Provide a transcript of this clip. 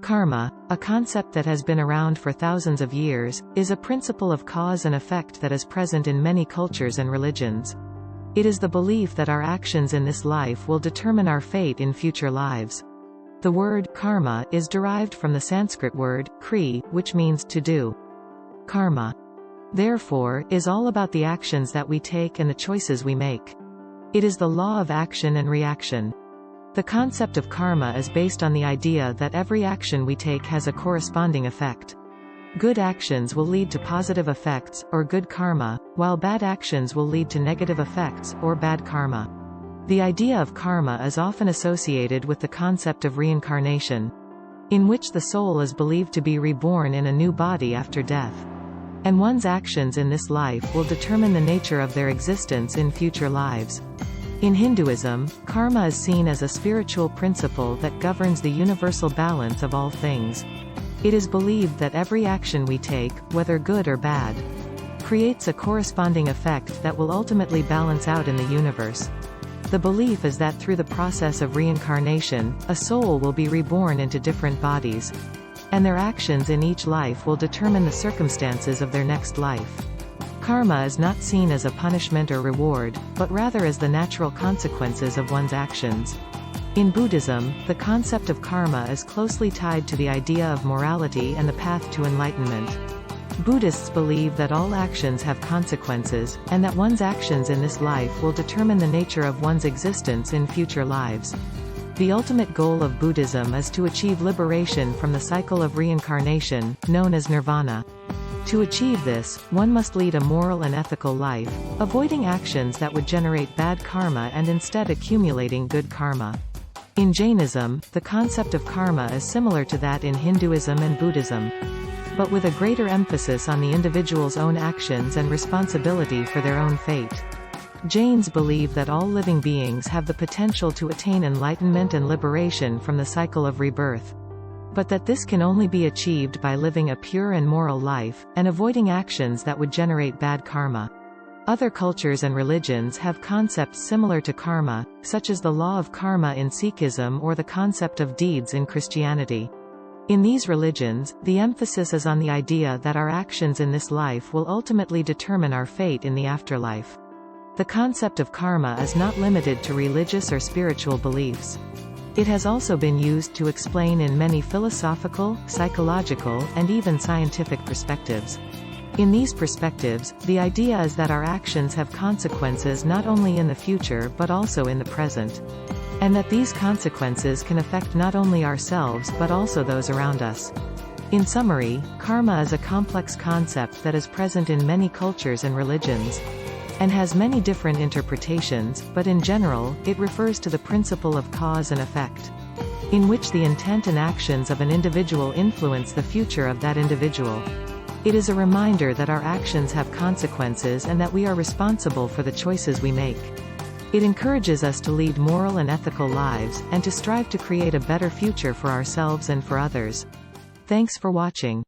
Karma, a concept that has been around for thousands of years, is a principle of cause and effect that is present in many cultures and religions. It is the belief that our actions in this life will determine our fate in future lives. The word karma is derived from the Sanskrit word kri, which means to do. Karma, therefore, is all about the actions that we take and the choices we make. It is the law of action and reaction. The concept of karma is based on the idea that every action we take has a corresponding effect. Good actions will lead to positive effects, or good karma, while bad actions will lead to negative effects, or bad karma. The idea of karma is often associated with the concept of reincarnation, in which the soul is believed to be reborn in a new body after death. And one's actions in this life will determine the nature of their existence in future lives. In Hinduism, karma is seen as a spiritual principle that governs the universal balance of all things. It is believed that every action we take, whether good or bad, creates a corresponding effect that will ultimately balance out in the universe. The belief is that through the process of reincarnation, a soul will be reborn into different bodies, and their actions in each life will determine the circumstances of their next life. Karma is not seen as a punishment or reward, but rather as the natural consequences of one's actions. In Buddhism, the concept of karma is closely tied to the idea of morality and the path to enlightenment. Buddhists believe that all actions have consequences, and that one's actions in this life will determine the nature of one's existence in future lives. The ultimate goal of Buddhism is to achieve liberation from the cycle of reincarnation, known as nirvana. To achieve this, one must lead a moral and ethical life, avoiding actions that would generate bad karma and instead accumulating good karma. In Jainism, the concept of karma is similar to that in Hinduism and Buddhism, but with a greater emphasis on the individual's own actions and responsibility for their own fate. Jains believe that all living beings have the potential to attain enlightenment and liberation from the cycle of rebirth, but that this can only be achieved by living a pure and moral life, and avoiding actions that would generate bad karma. Other cultures and religions have concepts similar to karma, such as the law of karma in Sikhism or the concept of deeds in Christianity. In these religions, the emphasis is on the idea that our actions in this life will ultimately determine our fate in the afterlife. The concept of karma is not limited to religious or spiritual beliefs. It has also been used to explain in many philosophical, psychological, and even scientific perspectives. In these perspectives, the idea is that our actions have consequences not only in the future but also in the present, and that these consequences can affect not only ourselves but also those around us. In summary, karma is a complex concept that is present in many cultures and religions, and has many different interpretations, but in general, it refers to the principle of cause and effect, in which the intent and actions of an individual influence the future of that individual. It is a reminder that our actions have consequences and that we are responsible for the choices we make. It encourages us to lead moral and ethical lives, and to strive to create a better future for ourselves and for others. Thanks for watching.